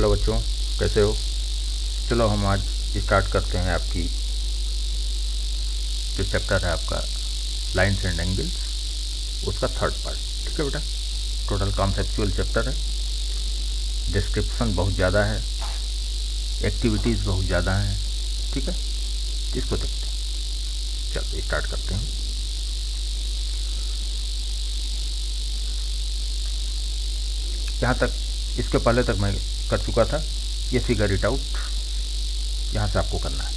Hello बच्चों, कैसे हो? चलो हम आज स्टार्ट करते हैं आपकी जो चैप्टर है आपका लाइन्स एंड एंगल्स, उसका थर्ड पार्ट। ठीक है बेटा, टोटल कॉन्सेप्चुअल चैप्टर है। डिस्क्रिप्शन बहुत ज़्यादा है, एक्टिविटीज़ बहुत ज़्यादा हैं। ठीक है, इसको देखते हैं। चलो स्टार्ट करते हैं। यहाँ तक, इसके पहले तक मैं कर चुका था। ये फिगर इट आउट यहाँ से आपको करना है।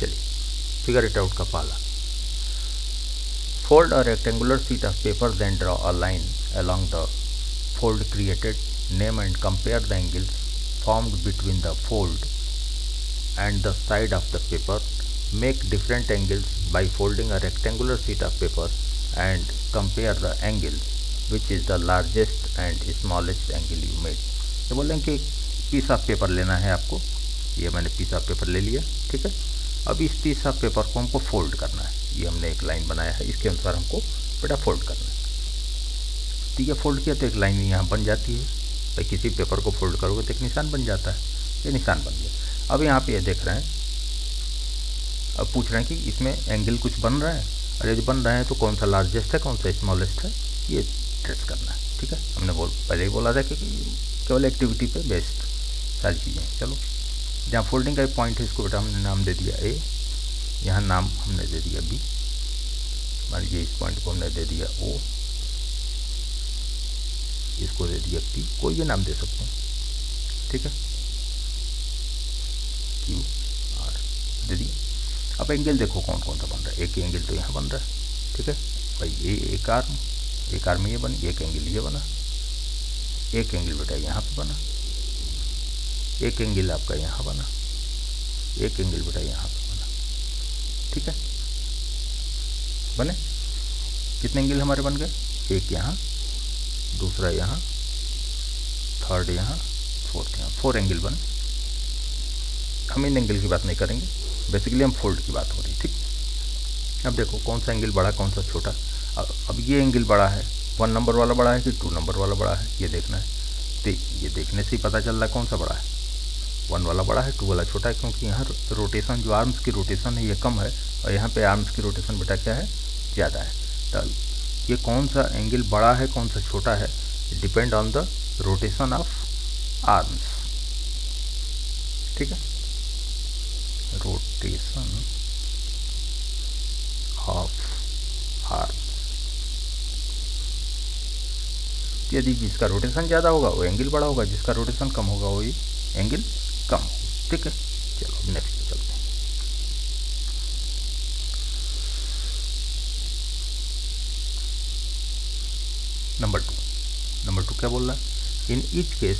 चलिए, फिगर इट आउट का पहला, fold a rectangular sheet of paper, then draw a line along the fold created. Name and compare the angles formed between the fold and the side of the paper. Make different angles by folding a rectangular sheet of paper and compare the angles, which is the largest and smallest angle you made. ये बोल रहे हैं कि piece of paper लेना है आपको। ये मैंने पीस ऑफ पेपर ले लिया। ठीक है, अब इस पीस ऑफ पेपर को हमको फोल्ड करना है। ये हमने एक लाइन बनाया है, इसके अनुसार हमको बेटा फोल्ड करना है। ठीक है, फोल्ड किया तो एक लाइन यहाँ बन जाती है। भाई किसी पेपर को फोल्ड करोगे तो एक निशान बन जाता है। ये निशान बन गया। अब यहाँ पे ये देख रहे हैं, अब पूछ रहे हैं कि इसमें एंगल कुछ बन रहा है, और यदि बन रहा है तो कौन सा लार्जेस्ट है, कौन सा स्मॉलेस्ट है, ये ट्रेस करना है। ठीक है, हमने पहले ही बोला था कि केवल एक्टिविटी पे बेस्ड सारी चीज़ें। चलो, जहाँ फोल्डिंग का एक पॉइंट है, इसको बेटा हमने नाम दे दिया ए, यहाँ नाम हमने दे दिया बी, मान लीजिए इस पॉइंट को हमने दे दिया ओ, इसको दे दिया पी, कोई भी नाम दे सकते हैं। ठीक है, क्यू आर दे दिया। अब एंगल देखो कौन कौन सा बन रहा है। एक एंगल तो यहाँ बन रहा है। ठीक है भाई, ये एक आर्म ये बनी, एक एंगल ये बना, एक एंगल बेटा यहाँ पे बना, एक एंगल आपका यहाँ बना, एक एंगल बेटा यहाँ पे बना। ठीक है, बने कितने एंगल हमारे बन गए? एक यहाँ, दूसरा यहाँ, थर्ड यहाँ, फोर्थ यहाँ, 4 एंगल बने। हम इन एंगल की बात नहीं करेंगे, बेसिकली हम फोल्ड की बात हो रही। ठीक, अब देखो कौन सा एंगल बड़ा, कौन सा छोटा। अब ये एंगल बड़ा है, 1 नंबर वाला बड़ा है कि 2 नंबर वाला बड़ा है, ये देखना है। तो ये देखने से ही पता चल रहा है कौन सा बड़ा है। 1 वाला बड़ा है, 2 वाला छोटा है, क्योंकि यहाँ रोटेशन, जो आर्म्स की रोटेशन है ये कम है, और यहाँ पे आर्म्स की रोटेशन बेटा क्या है, ज़्यादा है। तो ये कौन सा एंगल बड़ा है, कौन सा छोटा है, depend on the rotation of arms. ठीक है, रोटेशन ऑफ आर्म्स। यदि जिसका रोटेशन ज़्यादा होगा वो एंगल बड़ा होगा, जिसका रोटेशन कम होगा वो एंगल कम होगा। ठीक है, चलो नेक्स्ट पे चलते हैं। नंबर टू क्या बोल रहा है? In each case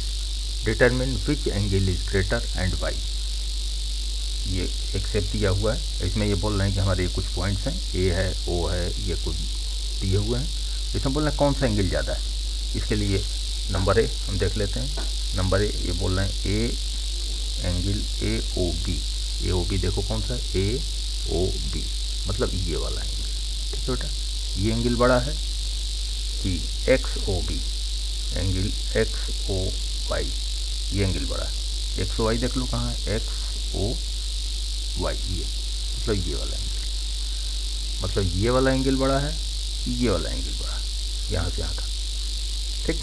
determine which angle is greater and Y. ये एक्सेप्ट दिया हुआ है, इसमें ये बोल रहे हैं कि हमारे ये कुछ पॉइंट्स हैं, ए है, ओ है, ये कुछ दिए हुए हैं। इसमें बोल रहे हैं कौन सा एंगल ज़्यादा है। इसके लिए नंबर ए हम देख लेते हैं। नंबर ए, ये बोल रहे हैं A angle A O B. A O B देखो कौन सा, ए ओ बी मतलब ये वाला एंगल। ठीक है बेटा, ये एंगल बड़ा है कि X O B, angle X O Y, ये एंगल बड़ा है। एक्स ओ वाई देख लो कहाँ है, एक्स ओ वाई, ये मतलब ये वाला एंगल, मतलब ये वाला एंगल बड़ा है, ये वाला एंगल बड़ा है, यहाँ से यहाँ का। ठीक,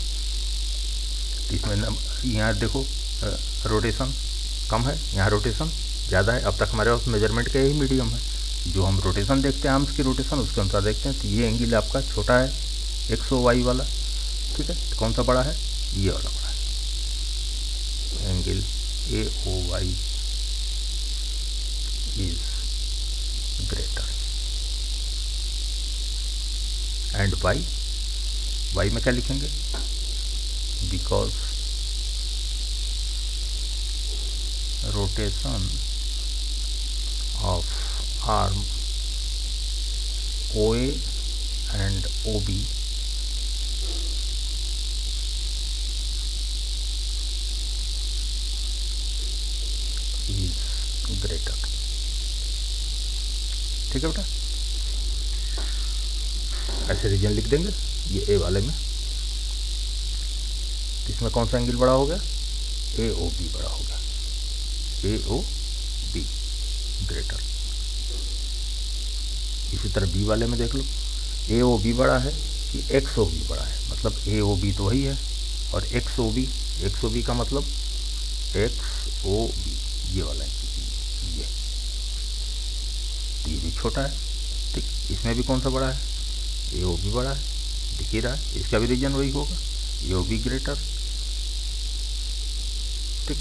इसमें यहाँ देखो रोटेशन कम है, यहाँ रोटेशन ज़्यादा है। अब तक हमारे पास मेजरमेंट का यही मीडियम है, जो हम रोटेशन देखते हैं आर्म्स की रोटेशन, उसके अनुसार देखते हैं। तो ये एंगल आपका छोटा है, एक्स ओ वाई वाला। ठीक है, तो कौन सा बड़ा है, ये वाला बड़ा है। Angle A O Y is greater and Y में क्या लिखेंगे, because rotation of arm O A and O B is greater. ठीक है बेटा, ऐसे रीजन लिख देंगे ये ए वाले में। इसमें कौन सा एंगल बड़ा हो गया, ए ओ बी बड़ा हो गया, ए ओ बी ग्रेटर। इसी तरह बी वाले में देख लो, ए ओ बी बड़ा है कि एक्स ओ बी बड़ा है, मतलब ए ओ बी तो वही है, और एक्स ओ बी का मतलब एक्स ओ बी, ये वाला है, ये तो ये भी छोटा है, ठीक। इसमें भी कौन सा बड़ा है, ए ओ बी बड़ा है, दिख ही रहा है, इसका भी रीजन वही होगा, ए ओ बी ग्रेटर, ठीक।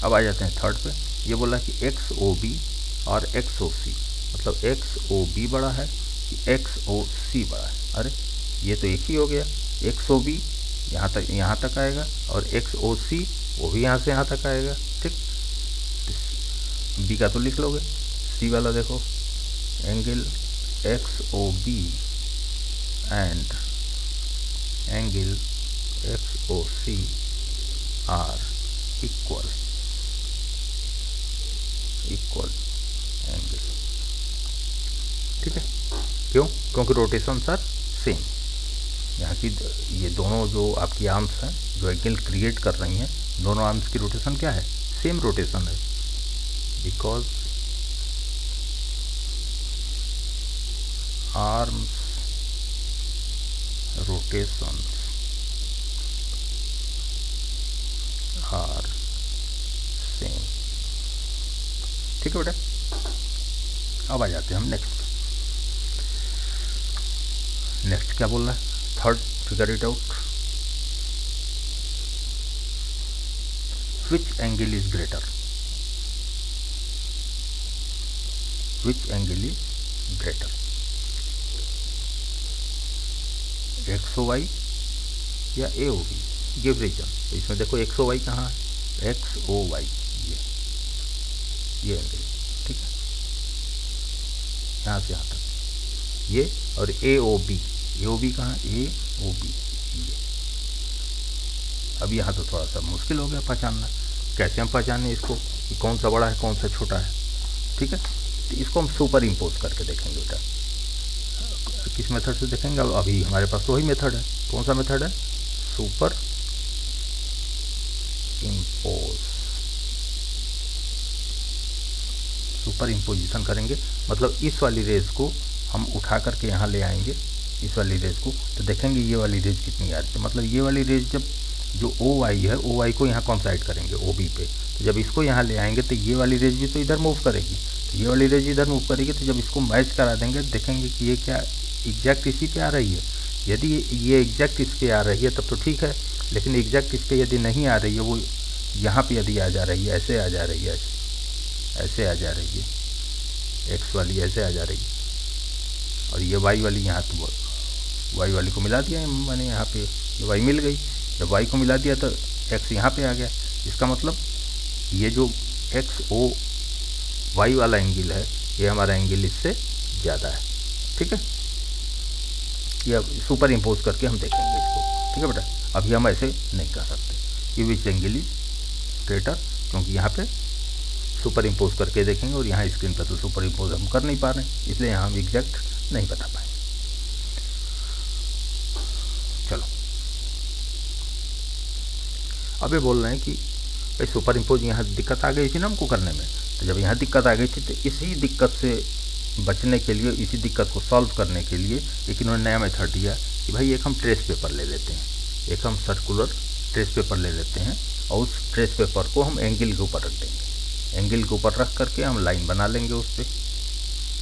अब आ जाते हैं थर्ड पे, ये बोला कि एक्स ओ बी और एक्स ओ सी, मतलब एक्स ओ बी बड़ा है कि एक्स ओ सी बड़ा है। अरे ये तो एक ही हो गया, एक्स ओ बी यहाँ तक आएगा और एक्स ओ सी वो भी यहाँ से यहाँ तक आएगा, ठीक। बी का तो लिख लोगे, सी वाला देखो, angle X O B and angle X O C are equal angle, ठीक है। क्यों? क्योंकि रोटेशन आर सेम। यहाँ की ये दोनों जो आपकी आर्म्स हैं जो एंगल क्रिएट कर रही हैं, दोनों आर्म्स की रोटेशन क्या है, सेम रोटेशन है, because arms rotations are same, ठीक है बेटा। अब आ जाते हैं हम नेक्स्ट क्या बोल रहा है, third, figure it out, which angle is greater, which angle is greater, X O Y या A O B, give reason. तो इसमें देखो एक्स ओ वाई कहाँ है, एक्स ओ वाई, ये एंगल, ठीक है, यहाँ से यहाँ तक ये, और ए ओ बी कहाँ, ए ओ बी, ये। अब यहाँ तो थोड़ा सा मुश्किल हो गया पहचानना, कैसे हम पहचाने इसको कि कौन सा बड़ा है कौन सा छोटा है, ठीक है। तो इसको हम सुपर इम्पोज करके देखेंगे बेटा, किस मेथड से देखेंगे, अभी हमारे पास तो वही मेथड है, कौन सा मेथड है, सुपर इम्पोज, सुपर इम्पोजिशन करेंगे, मतलब इस वाली रेज को हम उठा करके यहाँ ले आएंगे, इस वाली रेज को, तो देखेंगे ये वाली रेज कितनी आ रही है, मतलब ये वाली रेज जब जो ओ वाई है, ओ वाई को यहाँ कॉन्साइड करेंगे ओ बी पे, तो जब इसको यहाँ ले आएंगे तो ये वाली रेज भी तो इधर मूव करेगी, तो ये वाली रेज इधर मूव करेगी, तो जब इसको मैच करा देंगे देखेंगे कि ये क्या एग्जैक्ट इसी पे आ रही है। यदि ये एग्जैक्ट इस पे आ रही है तब तो ठीक है, लेकिन एग्जैक्ट इस पे यदि नहीं आ रही है, वो यहाँ पे यदि आ जा रही है, ऐसे आ जा रही है, ऐसे आ जा रही है, एक्स वाली ऐसे आ जा रही है, और ये वाई वाली यहाँ तो वाई वाली को मिला दिया मैंने यहाँ पे, ये वाई मिल गई, जब वाई को मिला दिया तो एक्स यहाँ पे आ गया, इसका मतलब ये जो एक्स ओ वाई वाला एंगल है ये हमारा एंगल इससे ज़्यादा है, ठीक है। ये सुपर इम्पोज करके हम देखेंगे इसको, ठीक है बेटा। अभी हम ऐसे नहीं कर सकते कि विच एंगल इज ग्रेटर, क्योंकि यहाँ पे सुपर इम्पोज करके देखेंगे और यहाँ स्क्रीन पर तो सुपर इम्पोज हम कर नहीं पा रहे हैं, इसलिए यहाँ हम एग्जैक्ट नहीं बता पाएंगे। चलो अब ये बोल रहे हैं कि भाई सुपर इम्पोज यहाँ दिक्कत आ गई थी ना हमको करने में, तो जब यहाँ दिक्कत आ गई थी तो इसी दिक्कत से बचने के लिए, इसी दिक्कत को सॉल्व करने के लिए एक इन्होंने नया मेथड दिया कि भाई एक हम ट्रेस पेपर ले लेते हैं, एक हम सर्कुलर ट्रेस पेपर ले लेते हैं और उस ट्रेस पेपर को हम एंगल के ऊपर रख देंगे, एंगल के ऊपर रख करके हम लाइन बना लेंगे, उस पर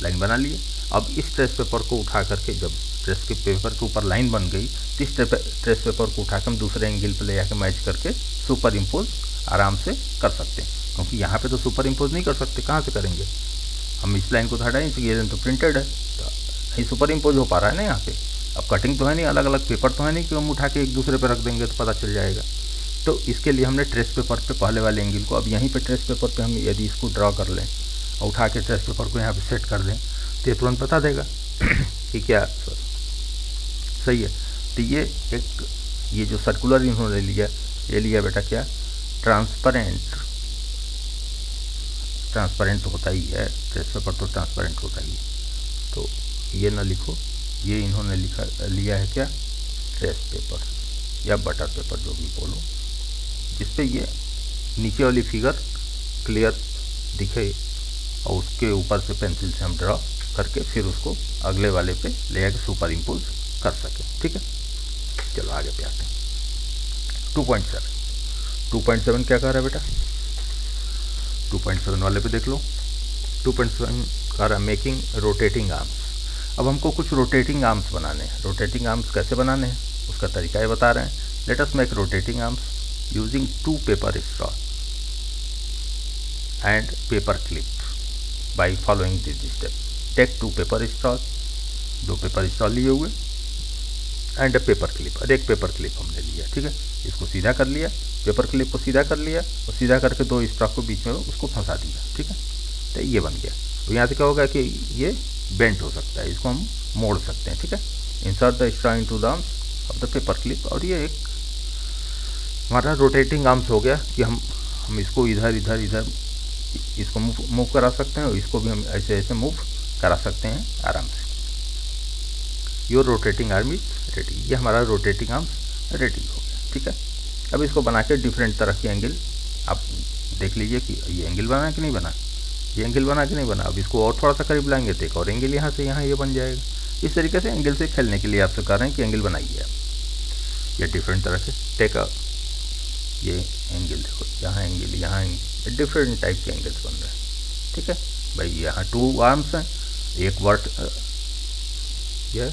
लाइन बना लिए। अब इस ट्रेस पेपर को उठा करके जब ट्रेस के पेपर के ऊपर लाइन बन गई तो इस ट्रेस पेपर को उठा के हम दूसरे एंगल पर ले जाकर मैच करके सुपर इम्पोज आराम से कर सकते हैं, क्योंकि यहाँ पे तो सुपर इम्पोज नहीं कर सकते, कहाँ से करेंगे, हम इस लाइन को हटाएं तो ये लाइन तो प्रिंटेड है, तो नहीं सुपर इम्पोज हो पा रहा है ना यहाँ पे। अब कटिंग तो है नहीं, अलग अलग पेपर तो है नहीं कि हम उठा के एक दूसरे पे रख देंगे तो पता चल जाएगा। तो इसके लिए हमने ट्रेस पेपर पे पहले वाले एंगल को, अब यहीं पे ट्रेस पेपर पे हम यदि इसको ड्रॉ कर लें और उठा के ट्रेस पेपर को यहाँ पे सेट कर दें तो ये तुरंत बता देगा कि क्या सही है। तो ये जो सर्कुलर इन्होंने लिया, ये लिया बेटा क्या, ट्रांसपेरेंट तो होता ही है, ट्रेस पेपर तो ट्रांसपेरेंट होता ही है, तो ये ना लिखो, ये इन्होंने लिया है क्या, ट्रेस पेपर या बटर पेपर जो भी बोलो, जिस पे ये नीचे वाली फिगर क्लियर दिखे और उसके ऊपर से पेंसिल से हम ड्रॉ करके फिर उसको अगले वाले पे ले आके सुपर इम्पोज कर सकें। ठीक है, चलो आगे पे आते हैं। 2.7 क्या कह रहा है बेटा? 2.7 वाले पे देख लो। 2.7 कह रहा है मेकिंग रोटेटिंग आर्म्स। अब हमको कुछ रोटेटिंग आर्म्स बनाने हैं। रोटेटिंग आर्म्स कैसे बनाने हैं उसका तरीका ये बता रहे हैं। Let us make rotating arms using 2 paper straw and paper clip by following this step. Take 2 paper straw, 2 paper straw लिए हुए एंड अ पेपर क्लिप, और एक पेपर क्लिप हमने लिया। ठीक है, इसको सीधा कर लिया, पेपर क्लिप को सीधा कर लिया और सीधा करके 2 स्ट्रॉ को बीच में उसको फंसा दिया। ठीक है, तो ये बन गया। तो यहाँ से क्या होगा कि ये बेंट हो सकता है, इसको हम मोड़ सकते हैं। ठीक है, insert the straw into the arms of the paper clip, और ये एक हमारा रोटेटिंग आर्म्स हो गया कि हम इसको इधर इधर इधर इसको मूव करा सकते हैं और इसको भी हम ऐसे ऐसे मूव करा सकते हैं आराम से। Your rotating arm is ready. ये हमारा रोटेटिंग आर्म्स रेडी हो गया। ठीक है, अब इसको बना के डिफरेंट तरह के एंगल आप देख लीजिए कि ये एंगल बना कि नहीं बना, ये एंगल बना कि नहीं बना। अब इसको और थोड़ा सा करीब लाएंगे तो एक और एंगल यहाँ से यहाँ ये बन जाएगा। इस तरीके से एंगल से खेलने के लिए आपसे कह रहे हैं कि एंगल बनाइए आप। ये डिफरेंट तरह से टेक अ, ये एंगल देखो, यहाँ एंगल, यहाँ एंगल, डिफरेंट टाइप के एंगल्स बन रहे हैं। ठीक है भाई, यहाँ 2 आर्म्स हैं, एक वर्ट ये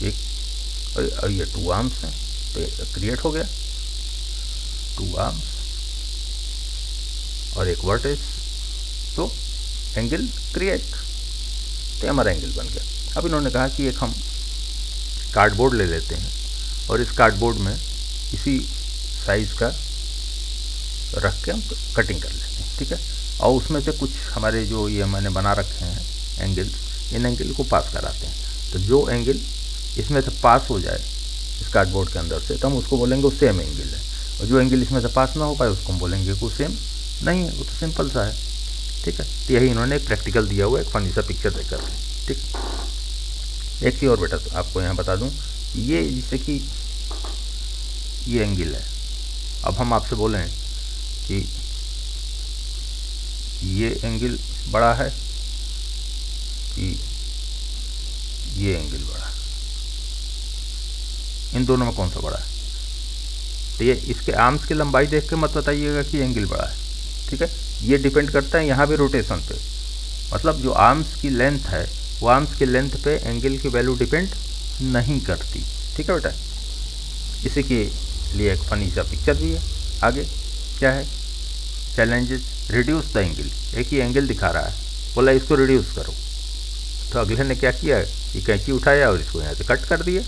एक और ये 2 आर्म्स हैं, तो क्रिएट हो गया 2 आर्म्स और एक वर्टेक्स, तो एंगल क्रिएट, तो हमारा एंगल बन गया। अब इन्होंने कहा कि एक हम कार्डबोर्ड ले लेते हैं और इस कार्डबोर्ड में इसी साइज़ का रख के हम कटिंग कर लेते हैं। ठीक है, और उसमें से कुछ हमारे जो ये मैंने बना रखे हैं एंगल्स, इन एंगल को पास कराते हैं। तो जो एंगल इसमें से पास हो जाए इस कार्डबोर्ड के अंदर से, तो हम उसको बोलेंगे वो सेम एंगल है, और जो एंगल इसमें से पास ना हो पाए उसको हम बोलेंगे वो सेम नहीं है, वो तो सिंपल सा है। ठीक है, तो यही इन्होंने एक प्रैक्टिकल दिया हुआ है, एक फनी सा पिक्चर देकर के। ठीक, एक चीज़ और बेटा तो आपको यहाँ बता दूँ, ये जैसे कि ये एंगल है। अब हम आपसे बोलें कि ये एंगल बड़ा है कि ये एंगल बड़ा है, इन दोनों में कौन सा बड़ा है? तो ये इसके आर्म्स की लंबाई देख के मत बताइएगा कि एंगल बड़ा है। ठीक है, ये डिपेंड करता है यहाँ भी रोटेशन पे, मतलब जो आर्म्स की लेंथ है वो आर्म्स की लेंथ पे एंगल की वैल्यू डिपेंड नहीं करती। ठीक है बेटा, इसी के लिए एक फनी सा पिक्चर भी है। आगे क्या है? Challenges reduce the angle. एक ही एंगल दिखा रहा है, बोला इसको रिड्यूस करो। तो अगले ने क्या किया, ये कैंची उठाया और इसको यहाँ से कट कर दिया।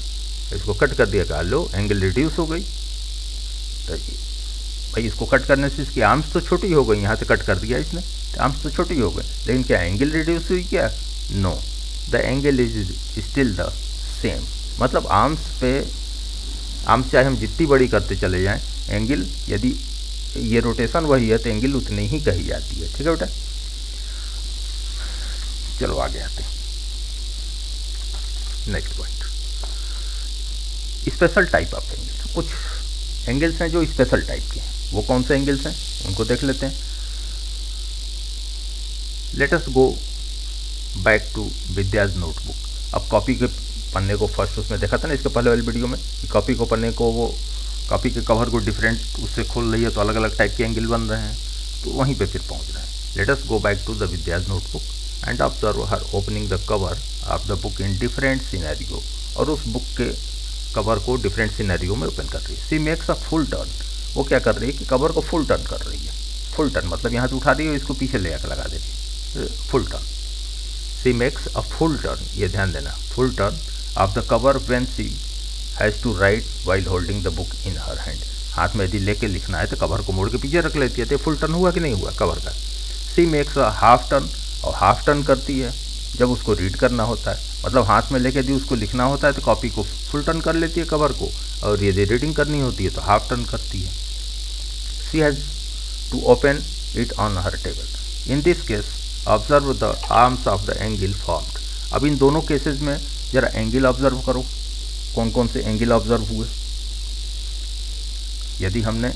इसको कट कर दिया, कहा लो एंगल रिड्यूस हो गई। तो भाई इसको कट करने से इसकी आर्म्स तो छोटी हो गई, यहाँ से कट कर दिया इसने तो आर्म्स तो छोटी हो गई, लेकिन क्या एंगल रिड्यूस हुई क्या? No, the angle is still the same. मतलब आर्म्स चाहे हम जितनी बड़ी करते चले जाएं, एंगल यदि ये रोटेशन वही है तो एंगल उतनी ही कही जाती है। ठीक है बेटा, चलो आगे आते हैं। Next point, special type of angles. कुछ एंगल्स हैं जो स्पेशल टाइप के हैं, वो कौन से एंगल्स हैं उनको देख लेते हैं। Let us go back to Vidya's notebook. अब कॉपी के पन्ने को फर्स्ट उसमें देखा था ना इसके पहले वाली वीडियो में, कि कॉपी को पन्ने को वो कॉपी के कवर को डिफरेंट उससे खोल रही है तो अलग अलग टाइप के एंगल बन रहे हैं, तो वहीं पे फिर पहुंच रहे हैं। Let us go back to the Vidya's notebook and observe her opening the cover of the book in different scenario. और उस बुक के कवर को डिफरेंट सिनेरियो में ओपन कर रही है। सी मेक्स अ फुल टर्न। वो क्या कर रही है कि कवर को फुल टर्न कर रही है। फुल टर्न मतलब यहाँ से उठा रही है, इसको पीछे ले आकर लगा दे रही है, full turn. She makes a full turn, ये ध्यान देना, full turn of the cover when she has to write while holding the book in her hand. हाथ में यदि लेके लिखना है तो कवर को मोड़ के पीछे रख लेती है, तो फुल टर्न हुआ कि नहीं हुआ कवर का। सी मेक्स अ हाफ टर्न, और हाफ टर्न करती है जब उसको रीड करना होता है, मतलब हाथ में लेके यदि उसको लिखना होता है तो कॉपी को फुल टर्न कर लेती है कवर को, और यदि रीडिंग करनी होती है तो हाफ टर्न करती है। She has to open it on her table. In this case observe the arms of the angle formed. अब इन दोनों केसेस में जरा एंगल ऑब्जर्व करो, कौन कौन से एंगल ऑब्जर्व हुए। यदि हमने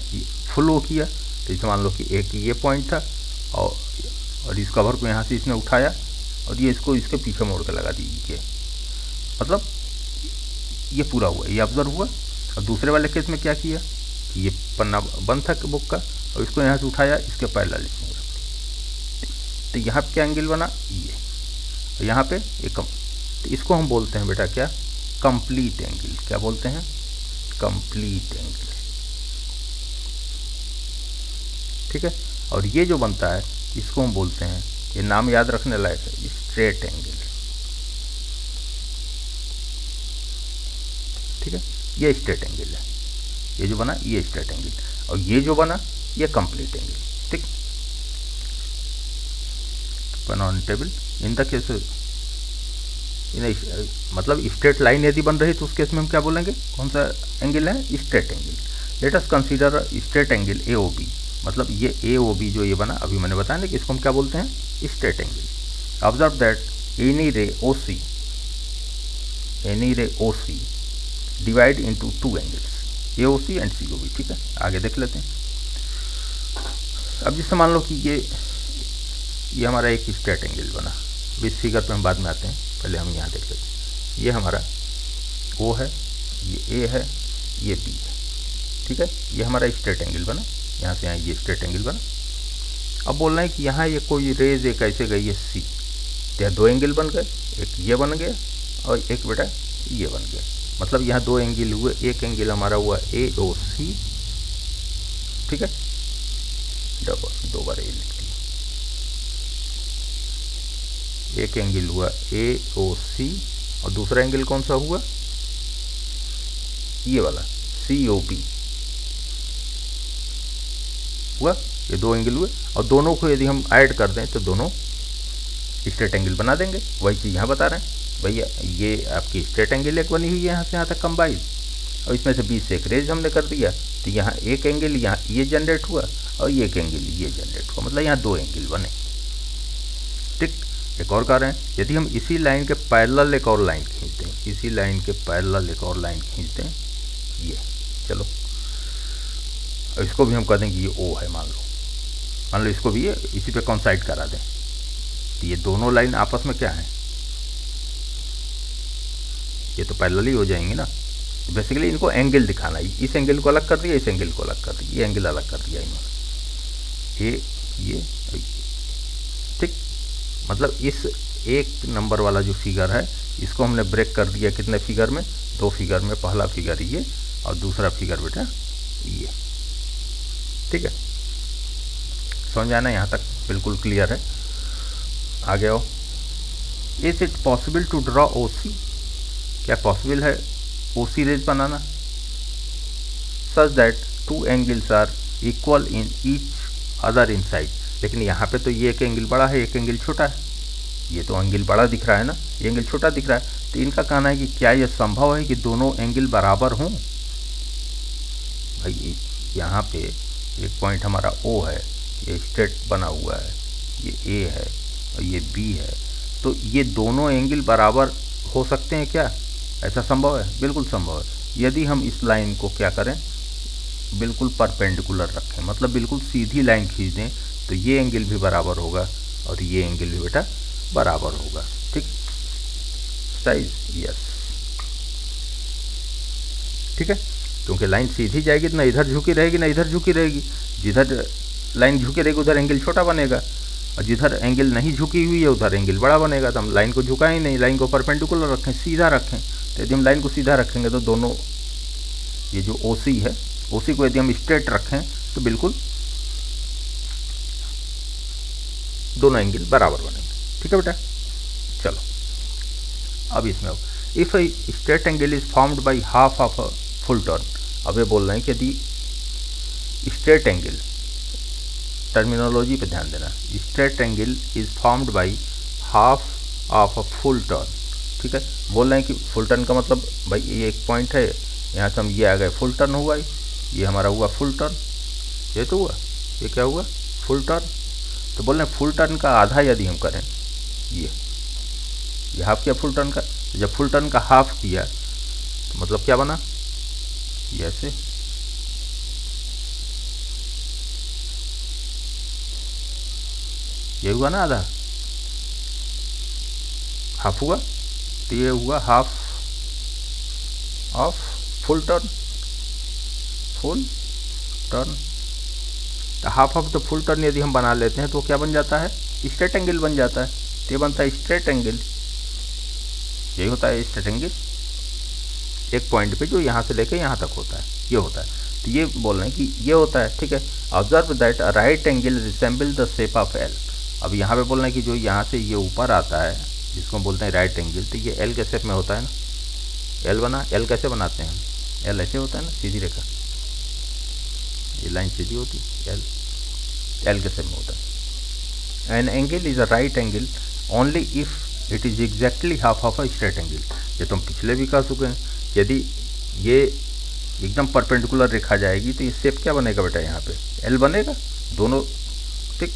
फुल वो किया तो इसे मान लो कि एक ये पॉइंट था और इस कवर को यहाँ से इसने उठाया और ये इसको इसके पीछे मोड़ के लगा दीजिए, मतलब ये पूरा हुआ, ये ऑब्जर्व हुआ। और दूसरे वाले केस में क्या किया कि ये पन्ना बंद था बुक का और इसको यहाँ से उठाया, इसके पैरेलल इसमें रख दिया, तो यहाँ पे क्या एंगल बना ये, और यहाँ पे एक तो इसको हम बोलते हैं बेटा क्या, कंप्लीट एंगल। क्या बोलते हैं, कंप्लीट एंगल। ठीक है, और ये जो बनता है इसको हम बोलते हैं, ये नाम याद रखने लायक है, स्ट्रेट एंगल। ठीक है, ये स्ट्रेट एंगल है, ये जो बना ये स्ट्रेट एंगल, और ये जो बना ये कंप्लीट एंगल। ठीक, pen on table in the case मतलब स्ट्रेट लाइन यदि बन रही तो उस केस में हम क्या बोलेंगे, कौन सा एंगल है, straight angle. Let us consider straight angle AOB, मतलब ये AOB जो ये बना अभी मैंने बताया ना कि इसको हम क्या बोलते हैं, straight angle. Observe that any रे OC divide into two angles AOC and COB। ठीक है, आगे देख लेते हैं। अब जिससे मान लो कि ये हमारा एक स्ट्रेट एंगल बना, इस फिगर पे हम बाद में आते हैं, पहले हम यहाँ देख लेते हैं। ये हमारा O है, ये A है, ये B है। ठीक है, ये हमारा स्ट्रेट एंगल बना, यहाँ से यहाँ ये स्ट्रेट एंगल बना। अब बोल रहे हैं कि यहाँ ये कोई रेज एक ऐसे गई है C, तो यहाँ दो एंगल बन गए, एक ये बन गया और एक बेटा ये बन गया। मतलब यहाँ दो एंगल हुए, एक एंगल हमारा हुआ AOC। ठीक है, दो बार ये लिख दिया, एक एंगल हुआ AOC और दूसरा एंगल कौन सा हुआ, ये वाला COB हुआ। ये दो एंगल हुए और दोनों को यदि हम ऐड कर दें तो दोनों स्ट्रेट एंगल बना देंगे। वही चीज़ यहाँ बता रहे हैं भैया, ये आपकी स्ट्रेट एंगल एक बनी हुई है यहाँ से यहाँ तक कंबाइन, और इसमें से बीच से एक रेज हमने कर दिया, तो यहाँ एक एंगल यहाँ ये जनरेट हुआ और ये एक एंगल ये जनरेट हुआ, मतलब यहाँ दो एंगल बने। ठीक, एक और कह रहे हैं यदि हम इसी लाइन के पैरेलल एक और लाइन खींचते हैं, इसी लाइन के पैरेलल एक और लाइन खींचते हैं, ये चलो इसको भी हम कह दें कि ये O है, मान लो इसको भी ये इसी पे कॉन्साइड करा दें, तो ये दोनों लाइन आपस में क्या है, ये तो पैरेलल ही हो जाएंगे ना। बेसिकली इनको एंगल दिखाना है, इस एंगल को अलग कर दिया, इस एंगल को अलग कर दिया, ये एंगल अलग कर दिया इन्होंने, ये। ठीक, मतलब इस एक नंबर वाला जो फिगर है इसको हमने ब्रेक कर दिया कितने फिगर में, दो फिगर में। पहला फिगर ये और दूसरा फिगर बेटा ये। ठीक है, समझ आना यहाँ तक बिल्कुल क्लियर है। आगे आओ, is it possible to draw OC, क्या पॉसिबल है OC रेज बनाना, such that two angles are equal in each other inside. लेकिन यहाँ पे तो ये एक एंगल बड़ा है, एक एंगल छोटा है, ये तो एंगल बड़ा दिख रहा है ना, ये एंगल छोटा दिख रहा है, तो इनका कहना है कि क्या यह संभव है कि दोनों एंगल बराबर हों। भाई यहाँ पे एक पॉइंट हमारा O है, ये स्ट्रेट बना हुआ है, ये A है और ये B है, तो ये दोनों एंगल बराबर हो सकते हैं क्या, ऐसा संभव है, बिल्कुल संभव है। यदि हम इस लाइन को क्या करें, बिल्कुल परपेंडिकुलर रखें, मतलब बिल्कुल सीधी लाइन खींच दें, तो ये एंगल भी बराबर होगा और ये एंगल भी बेटा बराबर होगा। ठीक, साइज यस। ठीक है, क्योंकि लाइन सीधी जाएगी तो ना इधर झुकी रहेगी ना इधर झुकी रहेगी, जिधर लाइन झुकी रहेगी उधर एंगल छोटा बनेगा और जिधर एंगल नहीं झुकी हुई है उधर एंगल बड़ा बनेगा। तो हम लाइन को झुकाएं नहीं, लाइन को परपेंडिकुलर रखें, सीधा रखें। तो यदि हम लाइन को सीधा रखेंगे तो दोनों ये जो OC है, OC को यदि हम स्ट्रेट रखें तो बिल्कुल दोनों एंगल बराबर बनेंगे। ठीक है बेटा, चलो अब इसमें if a straight angle is formed by half of a full turn. अब ये बोल रहे हैं कि यदि स्ट्रेट एंगल, टर्मिनोलॉजी पे ध्यान देना, straight angle is formed by half of a full turn. ठीक है, बोल रहे हैं कि फुल टर्न का मतलब भाई ये एक पॉइंट है, यहाँ से हम ये आ गए, फुल टर्न हुआ, ये हमारा हुआ फुल टर्न, ये तो हुआ, ये क्या हुआ, फुल टर्न। तो बोल रहे हैं फुल टर्न का आधा यदि हम करें, ये हाफ किया फुल टर्न का, तो जब फुल टर्न का हाफ किया तो मतलब क्या बना, ये ऐसे, ये हुआ ना आधा, हाफ हुआ, तो ये हुआ half of full turn, full turn. Half of the full turn यदि हम बना लेते हैं तो क्या बन जाता है, स्ट्रेट एंगल बन जाता है। तो ये बनता है स्ट्रेट एंगल, यही होता है स्ट्रेट एंगल, एक पॉइंट पे जो यहाँ से लेके यहाँ तक होता है, ये होता है। तो ये बोल रहे हैं कि ये होता है, ठीक है। Observe that a right angle resemble the shape of L. अब यहाँ पे बोल रहे हैं कि जो यहाँ से ये ऊपर आता है जिसको हम बोलते हैं राइट एंगल, तो ये एल के शेप में होता है ना। एल बना, एल कैसे बनाते हैं हम, एल ऐसे होता है ना, सीधी रेखा, ये लाइन सीधी होती है, एल एल के शेप में होता है। An angle is a right angle only if it is exactly half of a straight angle. ये तो हम पिछले भी कह चुके हैं, यदि ये एकदम परपेंडिकुलर रेखा जाएगी तो ये शेप क्या बनेगा बेटा, यहाँ पे एल बनेगा, दोनों, ठीक।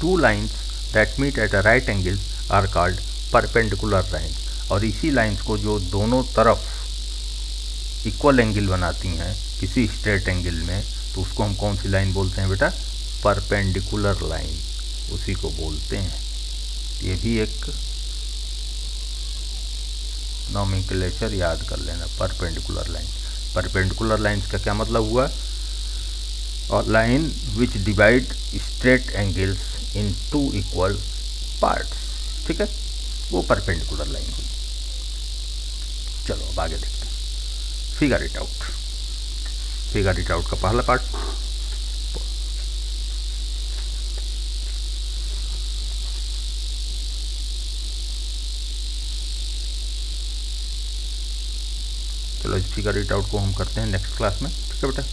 Two lines that meet at a right angle are called perpendicular line. और इसी लाइन्स को जो दोनों तरफ इक्वल एंगल बनाती हैं किसी स्ट्रेट एंगल में, तो उसको हम कौन सी लाइन बोलते हैं बेटा, परपेंडिकुलर लाइन, उसी को बोलते हैं। ये भी एक नॉमेनक्लेचर याद कर लेना, परपेंडिकुलर लाइन। परपेंडिकुलर लाइन्स का क्या मतलब हुआ, और line which divide straight angles in two equal parts, ठीक है, वो परपेंडिकुलर लाइन हुई। चलो अब आगे देखते हैं, figure it out. Figure it out का पहला पार्ट, चलो इस फिगर इट आउट को हम करते हैं नेक्स्ट क्लास में, ठीक है बेटा।